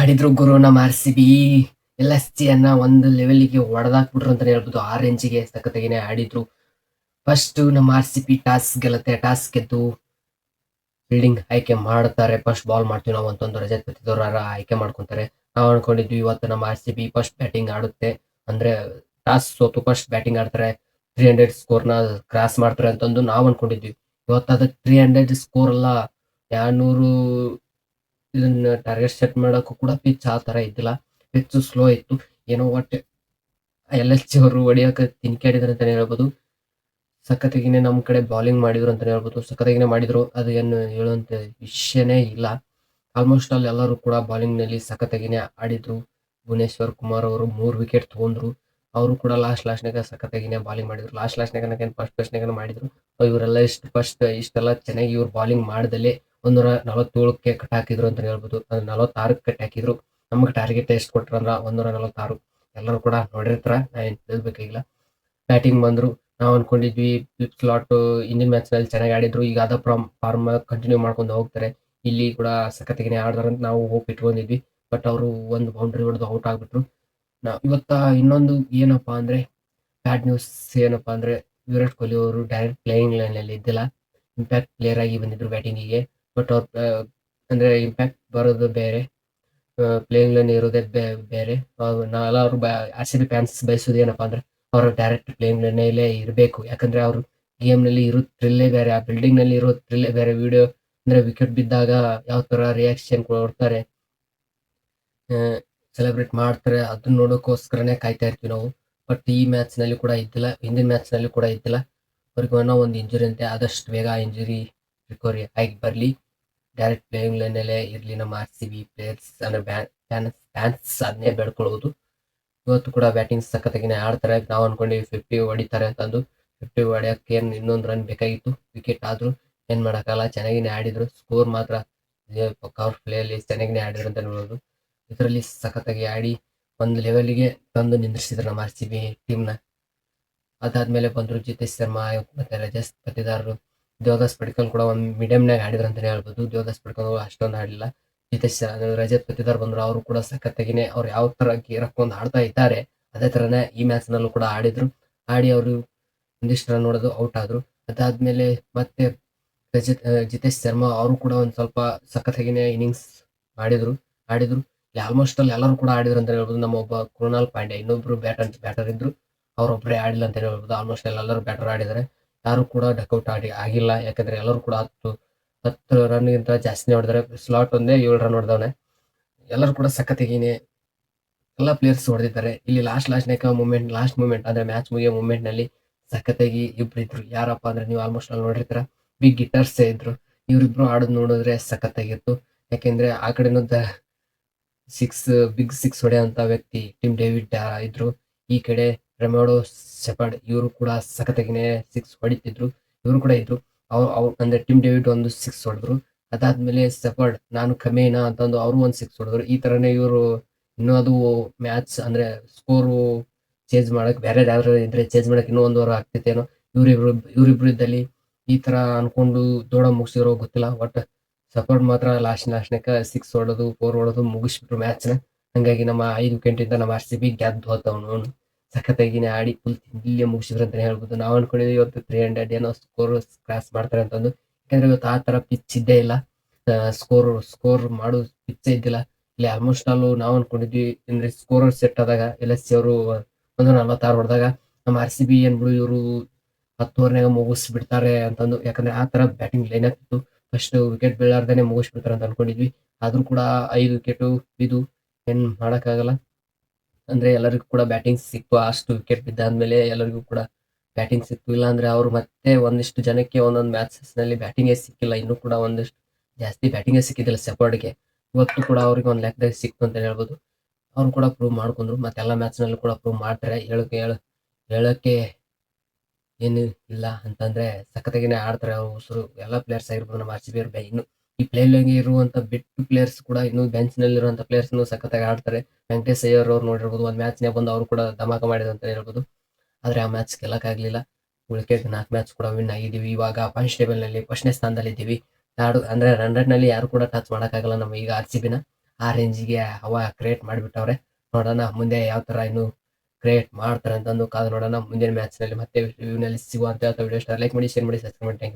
ಆಡಿದ್ರು ಗುರು ನಮ್ಮ RCB LSGಯನ್ನ ಒಂದು ಲೆವೆಲ್‌ಗೆ ಹೊಡೆದಾಕ್ಬಿಟ್ರು ಅಂತಾನೆ ಹೇಳ್ಬೋದು. ಆ ರೇಂಜಿಗೆ ಸಖತ್ತಾಗಿನೇ ಆಡಿದ್ರು. ಫಸ್ಟು ನಮ್ಮ RCB ಟಾಸ್ ಗೆಲ್ಲುತ್ತೆ. ಟಾಸ್ ಗೆದ್ದು ಫೀಲ್ಡಿಂಗ್ ಆಯ್ಕೆ ಮಾಡ್ತಾರೆ. ಫಸ್ಟ್ ಬಾಲ್ ಮಾಡ್ತೀವಿ ನಾವು ಅಂತಂದು ರಜತ್ ಪತಿದಾರ್ ಆಯ್ಕೆ ಮಾಡ್ಕೊಂತಾರೆ. ನಾವು ಅನ್ಕೊಂಡಿದ್ವಿ ಇವತ್ತು ನಮ್ಮ RCB ಫಸ್ಟ್ ಬ್ಯಾಟಿಂಗ್ ಆಡುತ್ತೆ. ಅಂದ್ರೆ ಟಾಸ್ ಸೋತು ಫಸ್ಟ್ ಬ್ಯಾಟಿಂಗ್ ಆಡ್ತಾರೆ. 300 ಸ್ಕೋರ್‌ನ ಕ್ರಾಸ್ ಮಾಡ್ತಾರೆ ಅಂತಂದು ನಾವು ಅನ್ಕೊಂಡಿದ್ವಿ. ಇವತ್ತು ಅದಕ್ಕೆ 300 ಸ್ಕೋರ್ ಅಲ್ಲ, 200 ಇದನ್ನ ಟಾರ್ಗೆಟ್ ಸೆಟ್ ಮಾಡಕ್ಕೂ ಕೂಡ ಪಿಚ್ ಆ ಥರ ಇದ್ದಿಲ್ಲ. ಪಿಚ್ ಸ್ಲೋ ಇತ್ತು. ಏನೋ ಒಟ್ಟು LSG ಅವರು ಹೊಡಿಯೋಕೆ ತಿನ್ಕಾಡಿದ್ರು ಅಂತಾನೆ ಹೇಳ್ಬೋದು. ಸಖತ್ತಾಗಿನೇ ನಮ್ಮ ಕಡೆ ಬೌಲಿಂಗ್ ಮಾಡಿದ್ರು ಅಂತಾನೆ ಹೇಳ್ಬೋದು. ಸಖತ್ತಾಗಿನೇ ಮಾಡಿದ್ರು. ಅದು ಏನು ಹೇಳುವಂತ ವಿಷಯನೇ ಇಲ್ಲ. ಆಲ್ಮೋಸ್ಟ್ ಆಲ್ ಎಲ್ಲರೂ ಕೂಡ ಬೌಲಿಂಗ್‌ನಲ್ಲಿ ಸಖತ್ತಾಗಿನೇ ಆಡಿದ್ರು. ಭುವನೇಶ್ವರ್ ಕುಮಾರ್ ಅವರು 3 ವಿಕೆಟ್ ತಗೊಂಡ್ರು. ಅವರು ಕೂಡ ಲಾಸ್ಟ್‌ನಾಗ ಸಖತ್ತಾಗಿನೇ ಬೌಲಿಂಗ್ ಮಾಡಿದ್ರು. ಲಾಸ್ಟ್‌ನಾಗ ಅನ್ನೋಕೇನು ಫಸ್ಟ್‌ನಾಗನೇ ಮಾಡಿದ್ರು. ಇವರೆಲ್ಲ ಇಷ್ಟೆಲ್ಲ ಚೆನ್ನಾಗಿ ಇವ್ರು ಬೌಲಿಂಗ್ ಮಾಡ್ದಲೇ 147ಕ್ಕೆ ಕಟ್ ಹಾಕಿದ್ರು ಅಂತಾನೆ ಹೇಳ್ಬೋದು. 46ಕ್ಕೆ ಕಟ್ ಹಾಕಿದ್ರು. ನಮಗೆ ಟಾರ್ಗೆಟ್ ಎಷ್ಟು ಕೊಟ್ರಂದ್ರ 146. ಎಲ್ಲರೂ ಕೂಡ ನೋಡಿರ್ತಾರ. ನಾ ಏನು ಹೇಳ್ಬೇಕಾಗಿಲ್ಲ. ಬ್ಯಾಟಿಂಗ್ ಬಂದ್ರು. ನಾವು ಅನ್ಕೊಂಡಿದ್ವಿ ಫ್ಲಿಪ್ ಸ್ಲಾಟ್ ಹಿಂದಿನ ಮ್ಯಾಚ್‌ನಲ್ಲಿ ಚೆನ್ನಾಗಿ ಆಡಿದ್ರು. ಈಗ ಅದೇ ಫಾರ್ಮ್ ಕಂಟಿನ್ಯೂ ಮಾಡ್ಕೊಂಡು ಹೋಗ್ತಾರೆ. ಇಲ್ಲಿ ಕೂಡ ಸಖತ್ತಾಗಿನೇ ಆಡ್ತಾರೆ ಅಂತ ನಾವು ಹೋಪ್ ಇಟ್ಕೊಂಡಿದ್ವಿ. ಬಟ್ ಅವರು ಒಂದು ಬೌಂಡ್ರಿ ಹೊಡೆದು ಔಟ್ ಆಗ್ಬಿಟ್ರು. ಇವತ್ತ ಇನ್ನೊಂದು ಏನಪ್ಪಾ ಅಂದ್ರೆ ಬ್ಯಾಡ್ ನ್ಯೂಸ್ ಏನಪ್ಪಾ ಅಂದ್ರೆ ವಿರಾಟ್ ಕೊಹ್ಲಿ ಅವರು ಡೈರೆಕ್ಟ್ ಪ್ಲೇಯಿಂಗ್ ಲೈನ್‌ನಲ್ಲಿ ಇದ್ದಿಲ್ಲ. ಇಂಪ್ಯಾಕ್ಟ್ ಪ್ಲೇಯರ್ ಆಗಿ ಬಂದಿದ್ರು ಬ್ಯಾಟಿಂಗಿಗೆ. ಬಟ್ ಅವ್ರು ಅಂದ್ರೆ ಇಂಪ್ಯಾಕ್ಟ್ ಬರೋದು ಬೇರೆ. ಪ್ಲೇಯಿಂಗ್ ಲೈನ್ ಇರೋದೇ ಬೇರೆ. ನಾವೆಲ್ಲರೂ RCB ಫ್ಯಾನ್ಸ್ ಬಯಸೋದು ಏನಪ್ಪಾ ಅಂದ್ರೆ ಅವರು ಡೈರೆಕ್ಟ್ ಪ್ಲೇಯಿಂಗ್ ಲೈನಲ್ಲೇ ಇರಬೇಕು. ಯಾಕಂದ್ರೆ ಅವರು ಗೇಮ್‌ನಲ್ಲಿ ಇರೋ ಥ್ರಿಲ್ಲೇ ಬೇರೆ. ಆ ಬಿಲ್ಡಿಂಗ್‌ನಲ್ಲಿ ಇರೋ ಥ್ರಿಲ್ಲೇ ಬೇರೆ. ವಿಡಿಯೋ ಅಂದ್ರೆ ವಿಕೆಟ್ ಬಿದ್ದಾಗ ಯಾವ ಥರ ರಿಯಾಕ್ಷನ್ ಕೊಡ್ತಾರೆ, ಸೆಲೆಬ್ರೇಟ್ ಮಾಡ್ತಾರೆ, ಅದನ್ನ ನೋಡೋಕ್ಕೋಸ್ಕರನೇ ಕಾಯ್ತಾ ಇರ್ತೀವಿ ನಾವು. ಬಟ್ ಈ ಮ್ಯಾಚ್‌ನಲ್ಲಿ ಕೂಡ ಇದ್ದಿಲ್ಲ. ಹಿಂದಿನ ಮ್ಯಾಚ್‌ನಲ್ಲಿ ಕೂಡ ಇದ್ದಿಲ್ಲ. ಅವ್ರಿಗೆ ಏನೋ ಒಂದು ಇಂಜುರಿ ಅಂತೆ. ಆದಷ್ಟು ಬೇಗ ಆ ಇಂಜುರಿ ರಿಕವರಿ ಆಗಿ ಬರಲಿ. ಡೈರೆಕ್ಟ್ ಪ್ಲೇಯಿಂಗ್ ಲೈನಲ್ಲೇ ಇರಲಿ ನಮ್ಮ RCB ಪ್ಲೇಯರ್ಸ್ ಅಂದ್ರೆ ಫ್ಯಾನ್ಸ್ ಅದನ್ನೇ ಬೇಡ್ಕೊಳ್ಳೋದು. ಇವತ್ತು ಕೂಡ ಬ್ಯಾಟಿಂಗ್ ಸಖತ್ತಾಗಿನೇ ಆಡ್ತಾರೆ. ನಾವು ಅನ್ಕೊಂಡ್ವಿ 50 ಹೊಡಿತಾರೆ ಅಂತಂದು. 50 ಹೊಡ್ಯಕ್ಕೆ ಏನು ಇನ್ನೊಂದು ರನ್ ಬೇಕಾಗಿತ್ತು. ವಿಕೆಟ್ ಆದ್ರು ಏನು ಮಾಡೋಕ್ಕಾಗಲ್ಲ. ಚೆನ್ನಾಗಿನೇ ಆಡಿದ್ರು. ಸ್ಕೋರ್ ಮಾತ್ರ ಪವರ್ ಪ್ಲೇಯಲ್ಲಿ ಚೆನ್ನಾಗಿನೇ ಆಡಿದ್ರು ಅಂತ ಹೇಳ್ಬೋದು. ಇದರಲ್ಲಿ ಸಖತ್ತಾಗಿ ಆಡಿ ಒಂದು ಲೆವೆಲ್‌ಗೆ ತಂದು ನಿಂದ್ರಿಸಿದ್ರು ನಮ್ಮ RCB ಟೀಮ್‌ನ. ಅದಾದ್ಮೇಲೆ ಬಂದ್ರು ಜಿತೇಶ್ ಶರ್ಮಾ ಮತ್ತೆ ರಜತ್ ಪತಿದಾರ್, ದೇವದಾಸ್ ಪಡಿಕ್ಕಲ್ ಕೂಡ ಒಂದು ಮೀಡಿಯಂನಾಗ ಆಡಿದ್ರು ಅಂತಾನೆ ಹೇಳ್ಬೋದು. ದೇವದಾಸ್ ಪಡಿಕ್ಕಲ್ ಅಷ್ಟೊಂದು ಆಡಿಲ್ಲ. ರಜತ್ ಪತಿದಾರ್ ಬಂದ್ರು. ಅವರು ಕೂಡ ಸಖತ್ತಾಗಿನೇ ಅವ್ರು ಯಾವ ತರ ಗೇರ್ ಹಾಕೊಂಡು ಆಡ್ತಾ ಇದ್ದಾರೆ ಅದೇ ತರನೇ ಈ ಮ್ಯಾಚ್‌ನಲ್ಲೂ ಕೂಡ ಆಡಿದ್ರು. ಆಡಿ ಅವರು ಒಂದಿಷ್ಟು ರನ್ ಹೊಡೆದು ಔಟ್ ಆದ್ರು. ಅದಾದ್ಮೇಲೆ ಮತ್ತೆ ಜಿತೇಶ್ ಶರ್ಮಾ ಅವರು ಕೂಡ ಒಂದು ಸ್ವಲ್ಪ ಸಖತ್ತಾಗಿನೇ ಇನ್ನಿಂಗ್ಸ್ ಆಡಿದ್ರು ಆಡಿದ್ರು ಇಲ್ಲಿ ಆಲ್ಮೋಸ್ಟ್ ಅಲ್ಲಿ ಎಲ್ಲರೂ ಕೂಡ ಆಡಿದ್ರು ಅಂತ ಹೇಳ್ಬೋದು. ನಮ್ಮ ಒಬ್ಬ ಕೃಣಾಲ್ ಪಾಂಡ್ಯ ಇನ್ನೊಬ್ರು ಬ್ಯಾಟರ್ ಇದ್ರು. ಅವರೊಬ್ಬರೇ ಆಡಿಲ್ಲ ಅಂತ ಹೇಳ್ಬೋದು. ಆಲ್ಮೋಸ್ಟ್ ಎಲ್ಲರೂ ಬ್ಯಾಟರ್ ಆಡಿದ್ದಾರೆ. ಯಾರು ಕೂಡ ಡಕ್ಔಟ್ ಆಗಿಲ್ಲ. ಯಾಕಂದ್ರೆ ಎಲ್ಲರೂ ಕೂಡ 10 ರನ್ಗಿಂತ ಜಾಸ್ತಿನೇ ಹೊಡೆದಾರೆ. ಸ್ಲಾಟ್ ಒಂದೇ 7 ರನ್ ಹೊಡೆದವನೆ. ಎಲ್ಲರೂ ಕೂಡ ಸಖತ್ತಾಗಿನೇ ಎಲ್ಲ ಪ್ಲೇಯರ್ಸ್ ಹೊಡೆದಿದ್ದಾರೆ. ಇಲ್ಲಿ ಲಾಸ್ಟ್ ಮೂಮೆಂಟ್ ಅಂದ್ರೆ ಮ್ಯಾಚ್ ಮುಗಿಯೋ ಮೂಮೆಂಟ್‌ನಲ್ಲಿ ಸಖತ್ತಾಗಿ ಇಬ್ರು ಇದ್ರು. ಯಾರಪ್ಪ ಅಂದ್ರೆ ನೀವು ಆಲ್ಮೋಸ್ಟ್ ಅಲ್ಲಿ ನೋಡಿರ್ತೀರ. ಬಿಗ್ ಹಿಟ್ಟರ್ಸೇ ಇದ್ರು. ಇವರಿಬ್ರು ಆಡೋದು ನೋಡಿದ್ರೆ ಸಖತ್ತಾಗಿತ್ತು. ಯಾಕೆಂದ್ರೆ ಆ ಕಡೆನೂ ಬಿಗ್ ಸಿಕ್ಸ್ ಹೊಡೆಯುವಂತ ವ್ಯಕ್ತಿ ಟಿಮ್ ಡೇವಿಡ್ ಇದ್ರು. ಈ ಕಡೆ ರೆಮೋಡೋ ಶೆಪರ್ಡ್ ಇವರು ಕೂಡ ಸಖತ್ತಾಗಿನೇ ಸಿಕ್ಸ್ ಹೊಡಿತಿದ್ರು. ಇವರು ಕೂಡ ಇದ್ರು. ಅವ್ರು ಅಂದ್ರೆ ಟಿಮ್ ಡೇವಿಡ್ ಒಂದು ಸಿಕ್ಸ್ ಹೊಡೆದ್ರು. ಅದಾದ್ಮೇಲೆ ಶೆಪರ್ಡ್ ನಾನು ಕಮೇನಾ ಅಂತಂದು ಅವರು ಒಂದು ಸಿಕ್ಸ್ ಹೊಡೆದ್ರು. ಈ ತರನೇ ಇವರು ಇನ್ನೂ ಅದು ಮ್ಯಾಚ್ ಅಂದ್ರೆ ಸ್ಕೋರು ಚೇಂಜ್ ಮಾಡಕ್ ಬೇರೆ ಯಾರು ಇದ್ರೆ ಚೇಂಜ್ ಮಾಡಕ್ ಇನ್ನೂ 1 ವಾರ ಆಗ್ತೈತೇನೋ. ಇವ್ರಿಬ್ರು ಇದ್ದಲ್ಲಿ ಈ ತರ ಅನ್ಕೊಂಡು ದೊಡ ಮುಗಿಸಿರೋ ಗೊತ್ತಿಲ್ಲ. ಒಟ್ ಶೆಪರ್ಡ್ ಮಾತ್ರ ಲಾಸ್ಟ್‌ನ್ಯಾಗ 6 ಹೊಡೆದು 4 ಹೊಡೆದು ಮುಗಿಸ್ಬಿಟ್ರು ಮ್ಯಾಚ್‌ನ. ಹಂಗಾಗಿ ನಮ್ಮ 5 ವಿಕೆಟಿಂದ ನಮ್ಮ RCB ಗೆದ್ದು ಹೋತವನು. ಸಖತ್ತಾಗಿನೇ ಆಡಿ ಫುಲ್ ಇಲ್ಲೇ ಮುಗಿಸಿದ್ರು ಅಂತಾನೆ ಹೇಳ್ಬೋದು. ನಾವು ಅನ್ಕೊಂಡಿದ್ವಿ ಇವತ್ತು 300 ಏನೋ ಸ್ಕೋರ್ ಕ್ರಾಸ್ ಮಾಡ್ತಾರೆ ಅಂತಂದು. ಯಾಕಂದ್ರೆ ಇವತ್ತು ಆ ತರ ಪಿಚ್ ಇದ್ದೇ ಇಲ್ಲ. ಸ್ಕೋರ್ ಮಾಡೋ ಪಿಚ್ಚೇ ಇದ್ದಿಲ್ಲ. ಇಲ್ಲಿ ಆಲ್ಮೋಸ್ಟ್ ಆಲ್ ನಾವು ಅನ್ಕೊಂಡಿದ್ವಿ ಅಂದ್ರೆ ಸ್ಕೋರರ್ ಸೆಟ್ ಆದಾಗ LSG ಅವರು 146 ಹೊಡೆದಾಗ ನಮ್ಮ RCB ಏನ್ ಬಿಡು ಇವರು 10 ಓವರ್‌ನಾಗ ಮುಗಿಸ್ಬಿಡ್ತಾರೆ ಅಂತಂದು. ಯಾಕಂದ್ರೆ ಆ ತರ ಬ್ಯಾಟಿಂಗ್ ಲೈನಪ್ ಇತ್ತು. ಫಸ್ಟ್ ವಿಕೆಟ್ ಬೀಳಾರ್ದೇನೆ ಮುಗಿಸ್ಬಿಡ್ತಾರೆ ಅಂತ ಅನ್ಕೊಂಡಿದ್ವಿ. ಆದ್ರೂ ಕೂಡ 5 ವಿಕೆಟು ಬಿದ್ದು ಏನ್ ಮಾಡಕ್ಕಾಗಲ್ಲ. ಅಂದ್ರೆ ಎಲ್ಲರಿಗೂ ಕೂಡ ಬ್ಯಾಟಿಂಗ್ ಸಿಕ್ತು. ಅಷ್ಟು ವಿಕೆಟ್ ಬಿದ್ದಾದ್ಮೇಲೆ ಎಲ್ಲರಿಗೂ ಕೂಡ ಬ್ಯಾಟಿಂಗ್ ಸಿಕ್ತು. ಇಲ್ಲಾಂದ್ರೆ ಅವರು ಮತ್ತೆ ಒಂದಿಷ್ಟು ಜನಕ್ಕೆ ಒಂದೊಂದು ಮ್ಯಾಚಸ್‌ನಲ್ಲಿ ಬ್ಯಾಟಿಂಗೇ ಸಿಕ್ಕಿಲ್ಲ. ಇನ್ನೂ ಕೂಡ ಒಂದಿಷ್ಟು ಜಾಸ್ತಿ ಬ್ಯಾಟಿಂಗೇ ಸಿಕ್ಕಿದ್ದಿಲ್ಲ ಶೆಪರ್ಡ್‌ಗೆ. ಇವತ್ತು ಕೂಡ ಅವ್ರಿಗೆ ಒಂದು ಲೆಕ್ಕದಾಗ ಸಿಕ್ತು ಅಂತ ಹೇಳ್ಬೋದು. ಅವ್ರು ಕೂಡ ಪ್ರೂವ್ ಮಾಡ್ಕೊಂಡ್ರು. ಮತ್ತೆ ಎಲ್ಲ ಮ್ಯಾಚ್‌ನಲ್ಲೂ ಕೂಡ ಪ್ರೂವ್ ಮಾಡ್ತಾರೆ. ಹೇಳಕ್ಕೆ ಏನು ಇಲ್ಲ ಅಂತಂದ್ರೆ ಸಖತ್ತಾಗಿನೇ ಆಡ್ತಾರೆ ಅವ್ರು ಉಸುರು. ಎಲ್ಲ ಪ್ಲೇಯರ್ಸ್ ಆಗಿರ್ಬೋದು ನಮ್ಮ RCB ಅವ್ರು ಇನ್ನು ಈ ಪ್ಲೇಯಲ್ಲಿ ಇರುವಂತ ಬಿಟ್ಟು ಪ್ಲೇಯರ್ಸ್ ಕೂಡ ಇನ್ನು ಬೆಂಚ್‌ನಲ್ಲಿರುವಂತ ಪ್ಲೇಯರ್ಸ್‌ನು ಸಖತ್ತಾಗಿ ಆಡ್ತಾರೆ. ವೆಂಕಟೇಶ್ ಅಯ್ಯರ್ ಅವ್ರು ನೋಡಿರ್ಬೋದು. ಒಂದು ಮ್ಯಾಚ್‌ನ್ಯಾಗ ಬಂದು ಅವರು ಕೂಡ ಧಮಾಕ ಮಾಡಿದ್ರು ಅಂತ ಹೇಳ್ಬೋದು. ಆದ್ರೆ ಆ ಮ್ಯಾಚ್ ಗೆಲ್ಲಕ್ಕಾಗ್ಲಿಲ್ಲ. ಉಳಿಕೆದ 4 ಮ್ಯಾಚ್ ಕೂಡ ವಿನ್ ಆಗಿದ್ದೀವಿ. ಇವಾಗ ಪಾಯಿಂಟ್ಸ್ ಟೇಬಲ್‌ನಲ್ಲಿ 1ನೇ ಸ್ಥಾನದಲ್ಲಿದ್ದೀವಿ. ಅಂದ್ರೆ ರನ್ ರೇಟ್‌ನಲ್ಲಿ ಯಾರು ಕೂಡ ಟಚ್ ಮಾಡಕ್ಕಾಗಲ್ಲ ನಮ್ಮ ಈಗ RCBನ. ಆ ರೇಂಜಿಗೆ ಹವಾ ಕ್ರಿಯೇಟ್ ಮಾಡಿಬಿಟ್ಟವ್ರೆ. ನೋಡೋಣ ಮುಂದೆ ಯಾವ ಥರ ಇನ್ನು ಕ್ರಿಯೇಟ್ ಮಾಡ್ತಾರೆ ಅಂತಂದು ಕಾದು ನೋಡೋಣ. ಮುಂದಿನ ಮ್ಯಾಚ್‌ನಲ್ಲಿ ಮತ್ತೆ ರಿವ್ಯೂನಲ್ಲಿ ಸಿಗುವ ಅಂತ ಹೇಳ್ತಾ ವಿಡಿಯೋ ಇಷ್ಟ ಲೈಕ್ ಮಾಡಿ, ಶೇರ್ ಮಾಡಿ, ಸಬ್ಸ್ಕ್ರೈಬ್ ಮಾಡಿ. Thank you.